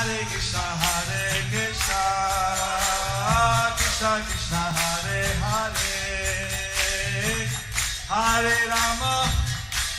Krishna Krishna Hare Hare Hare Rama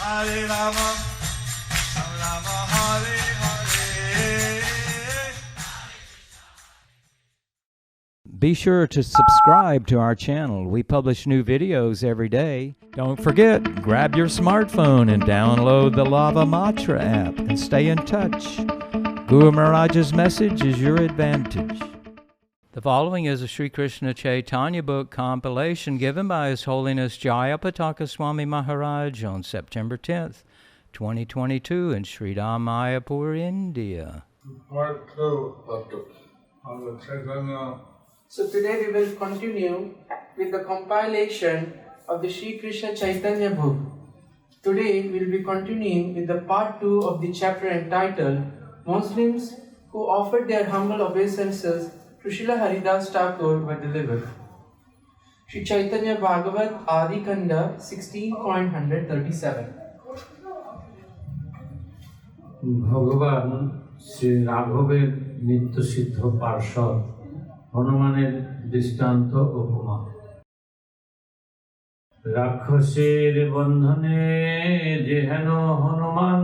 Hare Rama Rama Hare Hare. Be sure to subscribe to our channel. We publish new videos every day. Don't forget, grab your smartphone and download the Lava Matra app and stay in touch. Guru Maharaj's message is your advantage. The following is a Sri Kṛṣṇa Caitanya book compilation given by His Holiness Jayapataka Swami Maharaj on September 10th, 2022 in Śrī Māyāpur, India. Part-2 of the Caitanya. So today we will continue with the compilation of the Śrī Kṛṣṇa Caitanya book. Today we will be continuing with the part-2 of the chapter entitled Muslims who offered their humble obeisances to Srila Haridāsa Thakur were delivered. Śrī Caitanya Bhagavat Adi Khanda 16.137. ভগবান শ্রী রাঘবের নিত্যসিদ্ধ পার্শ্বদ হনুমানের দৃষ্টান্ত উপমা। রাক্ষসের বন্ধনে যেহেন হনুমান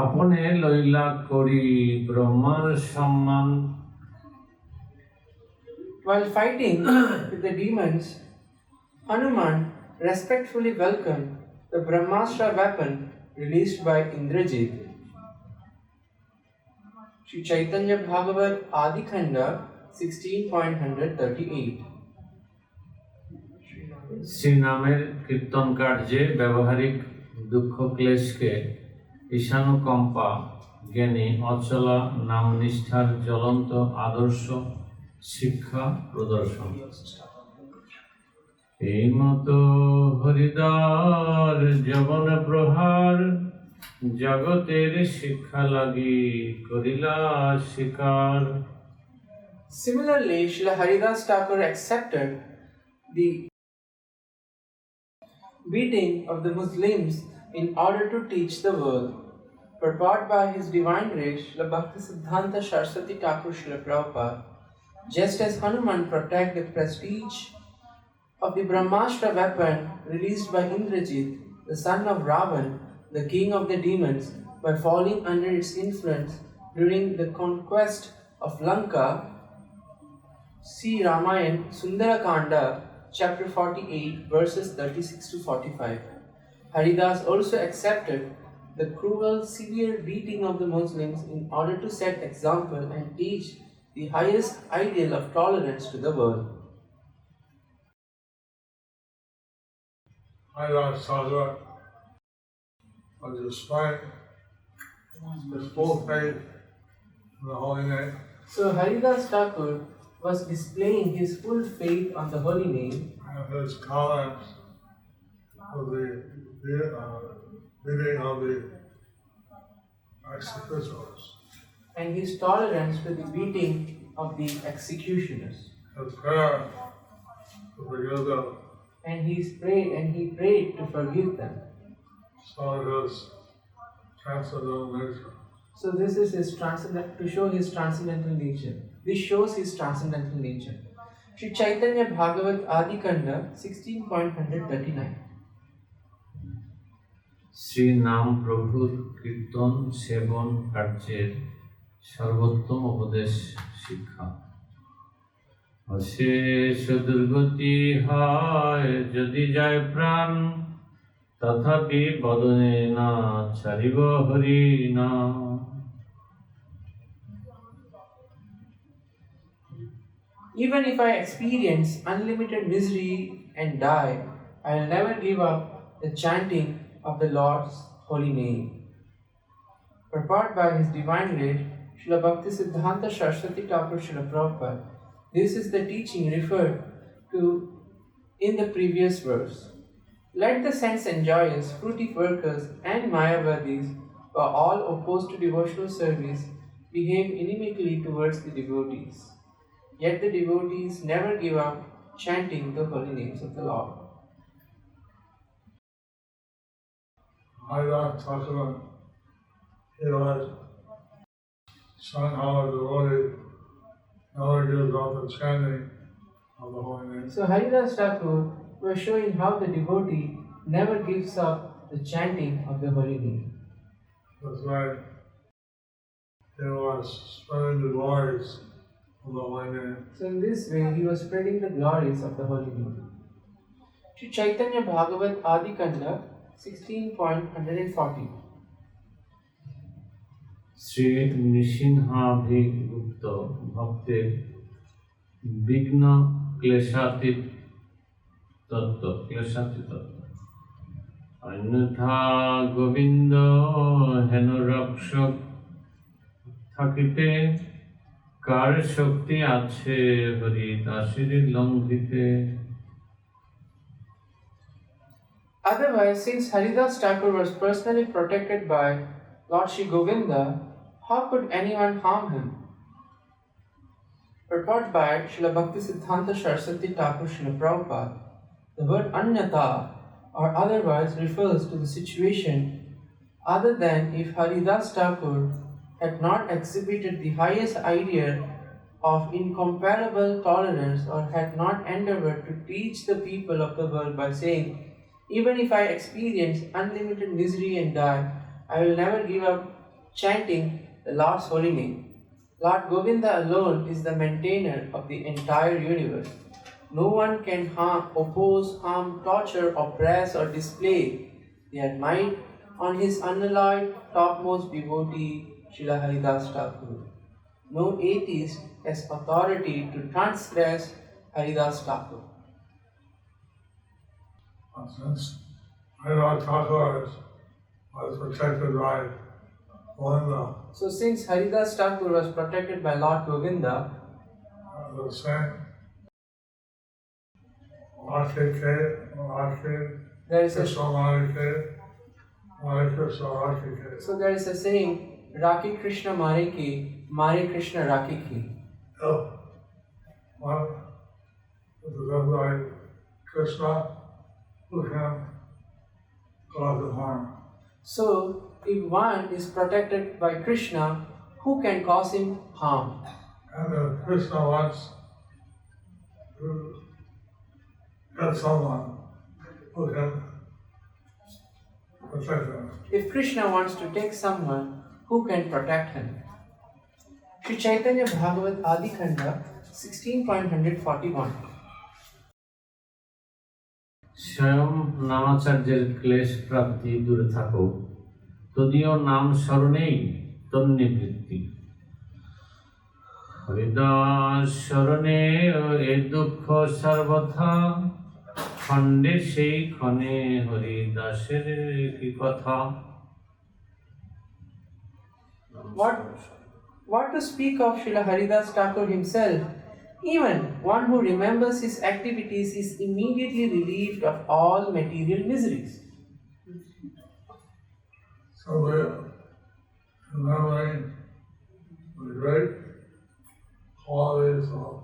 আপনে লইলা করি ব্রহ্মার সম্মান। While fighting with the demons, Hanuman respectfully welcomed the Brahmastra weapon released by Indrajit. Śrī Caitanya Bhagavat Adi Khanda 16.138. শ্রীনামের কীর্তন কার্যে ব্যবহারিক দুঃখ ক্লেশকে ঈশানুকম্পা জ্ঞানী অচলা নাম নিষ্ঠার জ্বলন্ত আদর্শ শিক্ষা প্রদর্শন। এই মতো হরিদার যবন প্রহার জগতের শিক্ষা লাগি করিলা শিকার। Similarly, Srila Haridāsa Thakur accepted the beating of the Muslims in order to teach the world. Purport by His Divine Grace, Srila Bhaktisiddhanta Saraswati Thakur Srila Prabhupada, just as Hanuman protected the prestige of the Brahmastra weapon released by Indrajit, the son of Ravan, the king of the demons, by falling under its influence during the conquest of Lanka, see Ramayana Sundarakanda, chapter 48, verses 36 to 45. Haridāsa also accepted the cruel, severe beating of the Muslims in order to set example and teach the highest ideal of tolerance to the world. Haridāsa was displaying his full faith in the holy name. So Haridāsa Thakur was displaying his full faith on the holy name And his tolerance of the beating of the executioners. and his tolerance to the beating of the executioners. His prayer to forgive them. And he prayed to forgive them. So his transcendental nature. So this is his to show his transcendental nature. This shows his transcendental nature. Śrī Caitanya Bhagavat Adi Khanda 16.139. Shri নাম প্রভুর কীর্তন সেবন কার্যের সর্বোত্তম উপদেশ শিক্ষা। অশেষ দুর্গতি হয় যদি যায় প্রাণ তথাপি বদনে না ছাড়িব হরি নাম। Even if I experience unlimited misery and die, I will never give up the chanting of the Lord's holy name. Purport by His Divine Grace, Srila Bhaktisiddhanta Saraswati Thakur Srila Prabhupada. This is the teaching referred to in the previous verse. Let the sense enjoyers, fruity workers, and Mayavadis, who are all opposed to devotional service, behave inimically towards the devotees. Yet the devotees never give up chanting the holy names of the Lord. Haridāsa Thakur, he was somehow the devotee never gives up the chanting of the holy name. So Haridāsa Thakur was showing how the devotee never gives up the chanting of the holy name. That's why he was spreading the glories of the holy name. So in this way, he was spreading the glories of the holy name. Śrī Caitanya Bhagavat Adi Kanda 16.140. Shri নৃসিংহাভিগুপ্ত ভক্তের বিঘ্ন ক্লেশাতীত তত্ত্ব অন্যথা গোবিন্দ হেন রক্ষক থাকিতে কার শক্তি আছে হরিদাসের লঙ্ঘিতে। Otherwise, since Haridāsa Thakur was personally protected by Lord Sri Govinda, how could anyone harm him? Purport by Srila Bhaktisiddhanta Saraswati Thakur Srila Prabhupada. The word anyata or otherwise refers to the situation other than if Haridāsa Thakur had not exhibited the highest idea of incomparable tolerance or had not endeavored to teach the people of the world by saying, even if I experience unlimited misery and die, I will never give up chanting the Lord's holy name. Lord Govinda alone is the maintainer of the entire universe. No one can oppose, harm, torture, oppress or display their might on his unalloyed topmost devotee, Srila Haridāsa Thakur. No atheist has authority to transgress Haridāsa Thakur. Since Haridāsa was protected by Govinda, So since Haridāsa Thakur was protected by Lord Govinda, the same there is a so there is a saying, Raki Kṛṣṇa Mare Ki, Mare Kṛṣṇa Raki Ki. One is done by Kṛṣṇa, who can cause the harm. So if one is protected by Krishna, who can cause him harm? And if Kṛṣṇa wants to get someone who can protect him. If Krishna wants to take someone, who can protect him? Śrī Caitanya Bhagavat Adi Kanda 16.141. স্বয়ং নামাচার্যের ক্লেশ প্রাপ্তি দূরে থাকুক, তদীয় নাম স্মরণেই তন্নিবৃত্তি। হরিদাস স্মরণে এ দুঃখ সর্বথা, খণ্ডে সেই ক্ষণে হরিদাসের কি কথা। What to speak of Srila Haridāsa Thakur himself? Even one who remembers his activities is immediately relieved of all material miseries. So we're remembering the great qualities of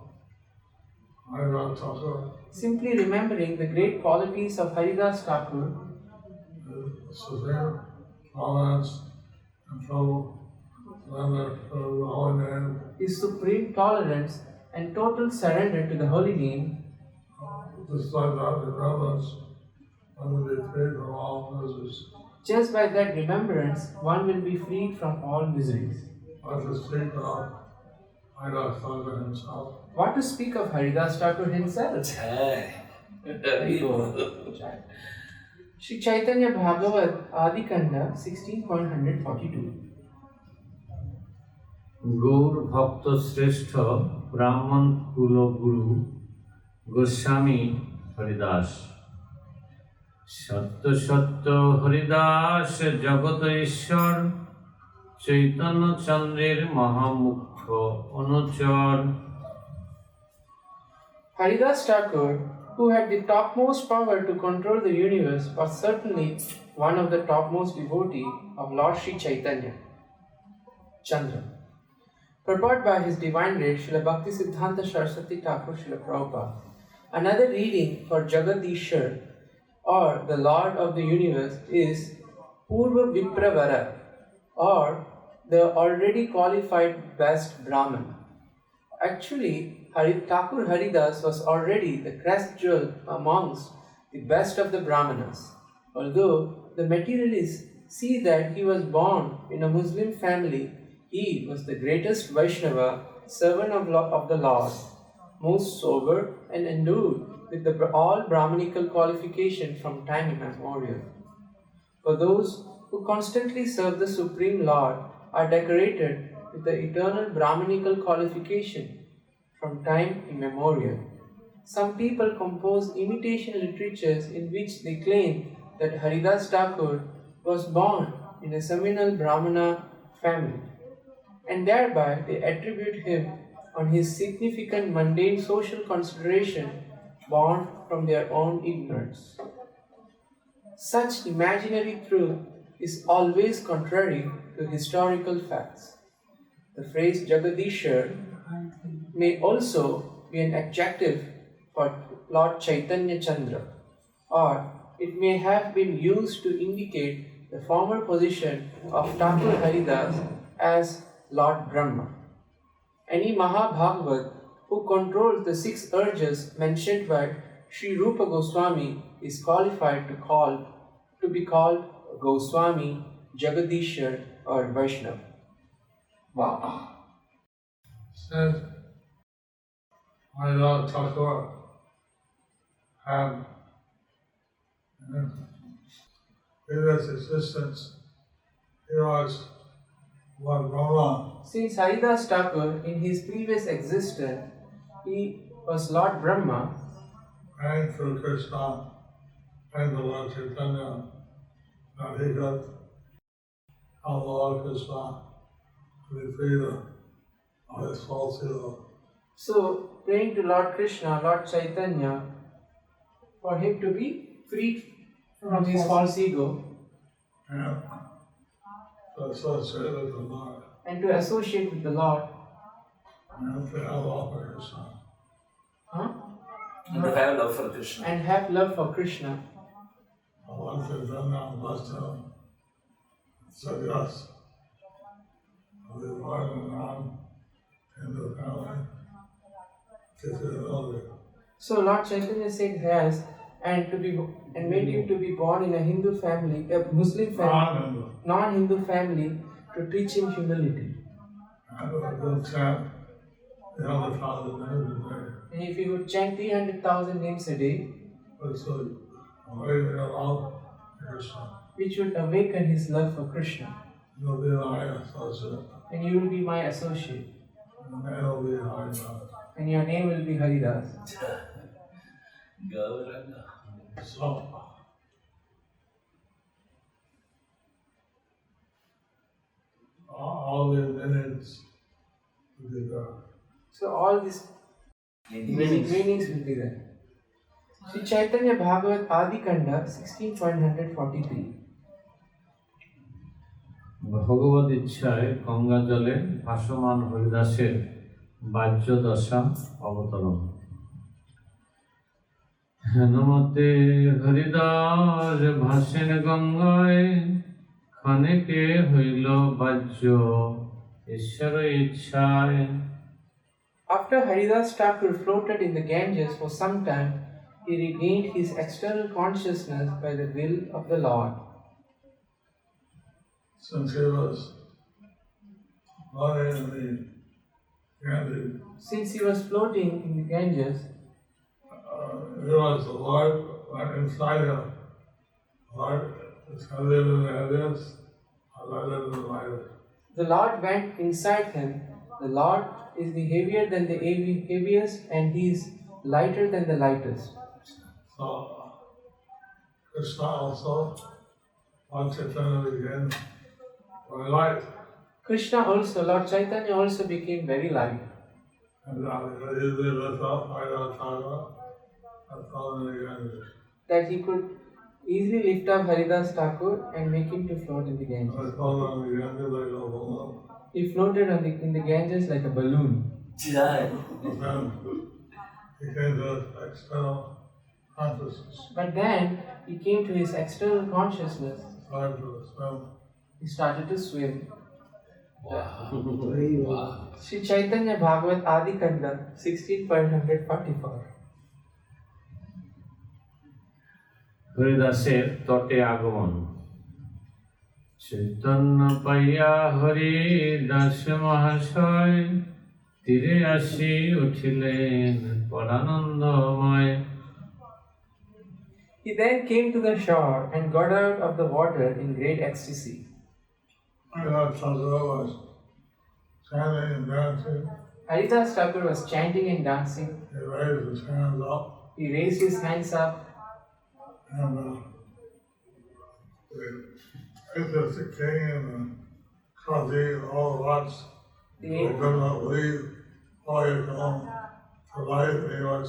Haridāsa Thakur, Simply remembering the great qualities of Haridāsa Thakur, severe tolerance and trouble, surrender to the holy name, his supreme tolerance and total surrender to the holy name, just like that remembrance, one will be freed from all miseries. just by that remembrance, one will be freed from all miseries. What to speak of Haridāsa Thakur himself. What to speak of Haridāsa Thakur himself? Śrī Caitanya Bhagavat Adi Kanda 16.142. Gour ভক্ত শ্রেষ্ঠ ব্রাহ্মণ কুলগুরু গোস্বামী হরিদাস। সত্য সত্য হরিদাস জগত ঈশ্বর, চৈতন্য চন্দ্রের মহামুখ্য অনুচর। Haridāsa Thakur, who had the topmost power to control the universe, was certainly one of the topmost devotee of Lord Sri Caitanya. Chandra. Purport by His Divine Grace, Srila Bhaktisiddhanta Saraswati Thakur Srila Prabhupada. Another reading for Jagadishwar, or the Lord of the Universe, is Purva Vipravara, or the already qualified best Brahman. Actually, Thakur Haridāsa was already the crest jewel amongst the best of the Brahmanas. Although the materialists see that he was born in a Muslim family, he was the greatest Vaishnava, servant of the Lord, most sober and endued with all Brahmanical qualification from time immemorial. For those who constantly serve the Supreme Lord are decorated with the eternal Brahmanical qualification from time immemorial. Some people compose imitation literatures in which they claim that Haridāsa Thakur was born in a seminal Brahmana family, and thereby they attribute him on his significant mundane social consideration born from their own ignorance. Such imaginary truth is always contrary to historical facts. The phrase Jagadishar may also be an adjective for Lord Caitanya Chandra, or it may have been used to indicate the former position of Thakur Haridāsa as Lord Brahma. Any Mahabhagavat who controls the 6 urges mentioned by Sri Rupa Goswami is qualified to be called Goswami, Jagadishar or Vaishnava. Wow. Since my Lord Thakur had previous existence, he was Lord Brahma. Since Haridāsa Thakur in his previous existence, he was Lord Brahma, praying through Kṛṣṇa and the Lord Caitanya that he could help Lord Kṛṣṇa to be freed of his false ego. So, praying to Lord Krishna, Lord Caitanya, for him to be freed from his false ego And to associate with the Lord. and to associate with the Lord. And to have love for Kṛṣṇa. Huh? And to have love for Krishna. And have love for Krishna. Lord Caitanya blessed him, said yes. I'll be born in non-Hindu family. So Lord Chaitanya said yes, and made him to be born in a Hindu family, a Muslim family, non-Hindu family, to teach him humility. And if he would chant 300,000 names a day, which would awaken his love for Krishna, and you will be my associate, and your name will be Haridāsa. So, all the minutes will be there. So all these meanings will be there. Sri Chaitanya Bhagavat Adi Kanda 16.143. ভগবদ ইচ্ছায় গঙ্গা জলে ভাসমান হরিদাসের বাহ্য দশা অবতরণ। হেনমতে হরিদাস ভাসেন গঙ্গায়, ক্ষণেকে হইল বাহ্য ঈশ্বর ইচ্ছায়। After Haridāsa Thakur floated in the Ganges for some time, he regained his external consciousness by the will of the Lord. Since he was floating in the Ganges, Since he was floating in the Ganges, he was the Lord inside him. Lord is heavier than the heaviest, lighter than the lightest. the Lord went inside him. The Lord is the heavier than the heaviest, and he is lighter than the lightest. So, Kṛṣṇa also wants to turn it again very light. Krishna also, Lord Chaitanya also became very light. And he easily lift up Haridāsa and throw him in the Ganges. That he could easily lift up Haridāsa Thakur and make him to float in the Ganges. I throw him in the Ganges like a balloon. He floated in the Ganges like a balloon. Jai. But then he came to his external consciousness, But then he came to his external consciousness. started to swim. He started to swim. Wow. Śrī Caitanya Bhagavat Adi Kanda 16.144. হরিদাসের তটে আগমন। চৈতন্য পাইয়া হরিদাস মহাশয় তীরে আসি উঠিলেন পরানন্দময়। He then came to the shore and got out of the water in great ecstasy. Haridāsa Thakur was chanting and dancing. Haridāsa Thakur was chanting and dancing. He raised his hands up. He raised his hands up. And the king and the Qazi and all the lots, they could not believe how he had come to life, and he was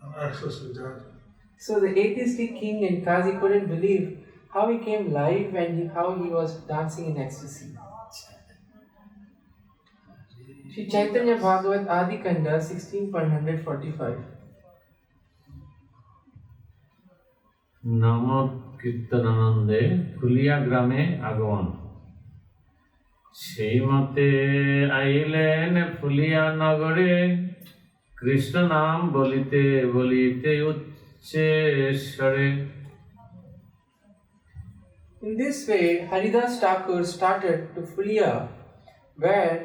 an ecstasy dancing. So the atheistic king and Qazi couldn't believe how he came live and how he was dancing in ecstasy. Śrī Caitanya Bhagavat Adi Kanda 16.145. নাম কীর্তনানন্দে ফুলিয়া গ্রামে আগমন। সেই মতে আইলেন ফুলিয়া নগরে, কৃষ্ণ নাম বলিতে বলিতে উচ্চেশ্বরে। In this way, Haridāsa Thakur started to Fulia, where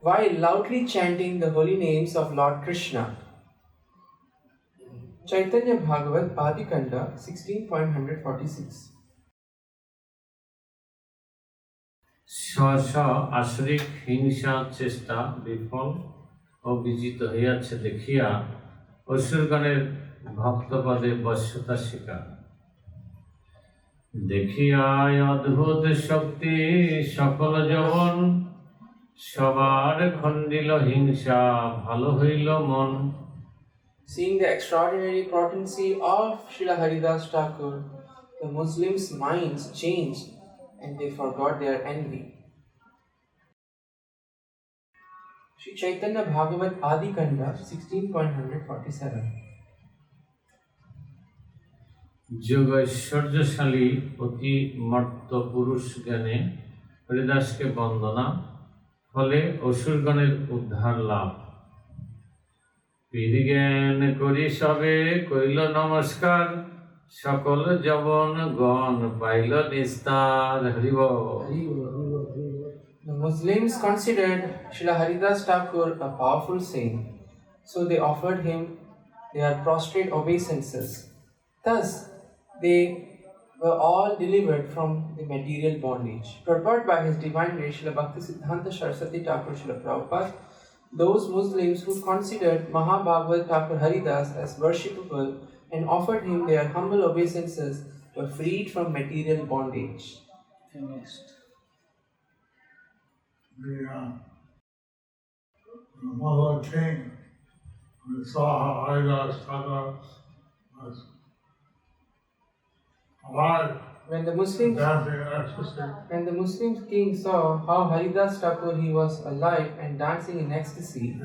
while loudly chanting the holy names of Lord Kṛṣṇa. Caitanya Bhagavat Adi Kanda 16.146. স্ব আসরিক হিংসা চেষ্টা বিফল ও বিজিত হইয়াছে দেখিয়া অসুরগণের ভক্তপদে বশ্যতা শিকার। দেখিয়া অদ্ভুত শক্তি সকল যৌবন, সবার খণ্ডিল হিংসা ভালো হইল মন। Seeing the extraordinary potency of Srila Haridāsa Thakur, the Muslims' minds changed and they forgot their envy. Śrī Caitanya Bhagavat Adi Kanda 16.147. যোগ ঐশ্বর্যশালী অতি মর্ত পুরুষ জ্ঞানে হরিদাসকে বন্দনা, ফলে অসুরগণের উদ্ধার লাভ। পীর জ্ঞান করি সবে কইল নমস্কার, সকল যবন গণ পাইল নিস্তার। হরিব। The Muslims considered Srila Haridāsa Thakur a powerful saint, so they offered him their prostrate obeisances. Thus, they were all delivered from the material bondage. Purport by His Divine Grace Srila Bhaktisiddhanta Saraswati Thakur Srila Prabhupada, those Muslims who considered Mahabhagavad Thakur Haridas as worshipable and offered him their humble obeisances were freed from material bondage. Finished. The Muslim king, when he saw how Haridāsa Thakur was alive, When the Muslim king saw how Haridāsa Thakur he was alive and dancing in ecstasy, he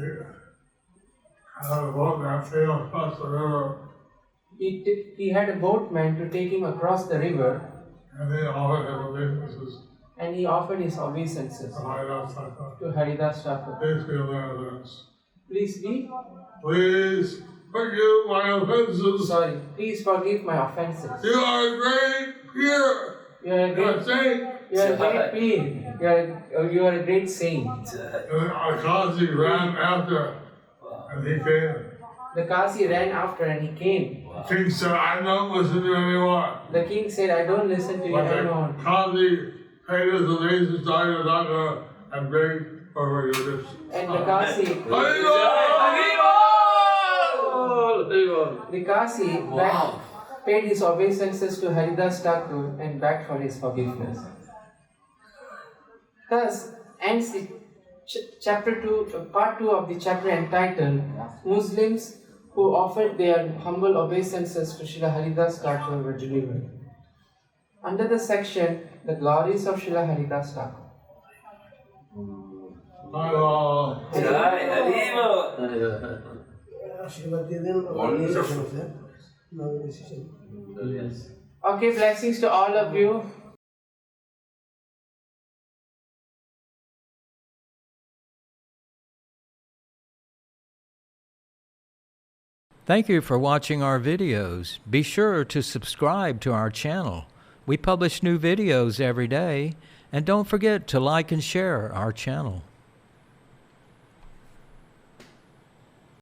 had a boatman sail across the river, he had a boatman to take him across the river, and he offered his obeisances and he offered his obeisances to Haridāsa Thakur. to Haridāsa Thakur. Please be aware of this. Please be Please forgive my offenses. sorry. Please forgive my offenses. You are a great peer. You are a You're a great, saint. you are a great being. You are a great saint. And our Qazi ran after, and he came. The Qazi ran after and he came. The king said, I don't listen to anyone. The king said, I don't listen to you But the anymore. Qazi paid his obeisances to Haridāsa and begged for forgiveness. And the Qazi, the Qazi paid his obeisances to Haridāsa Thakur and begged for his forgiveness. Thus ends the chapter 2, part 2 of the chapter entitled Muslims who offered their humble obeisances to Srila Haridāsa Thakur were delivered. Under the section, the glories of Srila Haridāsa Thakur. Jai Haribo. Okay, blessings to all of you. Thank you for watching our videos. Be sure to subscribe to our channel. We publish new videos every day, and don't forget to like and share our channel.